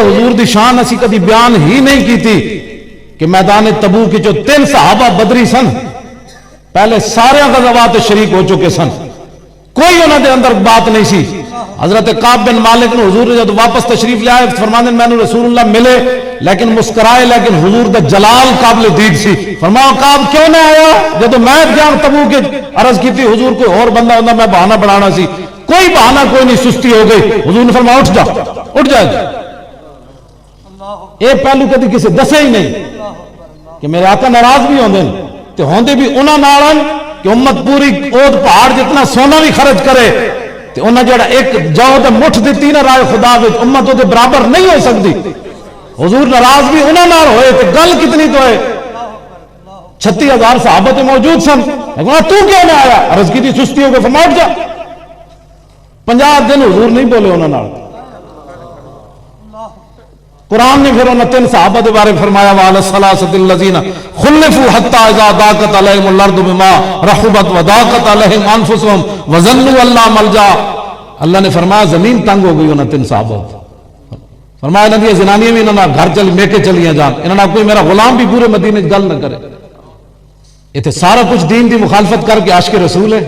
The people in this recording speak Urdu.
حضور دی شان اسی کدی بیان ہی نہیں کی تھی کہ میدان تبوک جو 3 صحابہ بدری سن پہلے سارے غزوات شریک ہو چکے سن، کوئی انہوں دے اندر بات نہیں سی۔ حضرت کعب بن مالک نے حضور نے جب واپس تشریف لے آئے فرمانے میں نے رسول اللہ ملے لیکن مسکرائے، لیکن حضور دا جلال قابل دید سی۔ فرمایا کعب کیوں نہ آیا؟ جب میں جان تبوک عرض کی تھی حضور کو اور بندہ ہوتا میں بہانہ بڑھانا سی، کوئی بہانہ کوئی نہیں، سستی ہو گئی۔ حضور نے فرمایا اٹھ جا، اٹھ جائے گا۔ یہ پہلو کدی کسی دسے ہی نہیں کہ میرے آقا ناراض بھی ہوندے تے ہوندے بھی انہاں نال کہ امت پوری اوٹ پہاڑ جتنا سونا بھی خرچ کرے تے انہاں جڑا ایک جو تے مٹھ دتی نا رائے خدا وچ امت دے برابر نہیں ہو سکتی۔ حضور ناراض بھی انہاں نال ہوئے تے گل کتنی تو ہے 36,000 صحابہ تے موجود سن، لیکن تو کیوں نہ آیا؟ عرض کی تھی سستی ہو گئی، فرمایا اٹھ جا۔ 50 دن حضور نہیں بولے انہاں نال۔ قرآن نے پھر انہوں 3 صحابہ دے بارے فرمایا وَعَلَى الثَّلَاثَةِ الَّذِينَ خُلِّفُوا حَتَّى إِذَا ضَاقَتْ عَلَيْهِمُ الْأَرْضُ بِمَا رَحُبَتْ وَضَاقَتْ عَلَيْهِمْ أَنفُسُهُمْ وَظَنُّوا أَن لَّا مَلْجَأَ۔ اللہ نے فرمایا زمین تنگ ہو گئی انہوں 3 صحابہ، فرمایا انہوں نے زنانیاں بھی انہوں نے گھر چلی میکے چلیاں جان، انہوں نے کوئی میرا غلام بھی پورے مدینے گل نہ کرے۔ یہ سارا کچھ دین دی مخالفت کر کے عاشق رسول ہے۔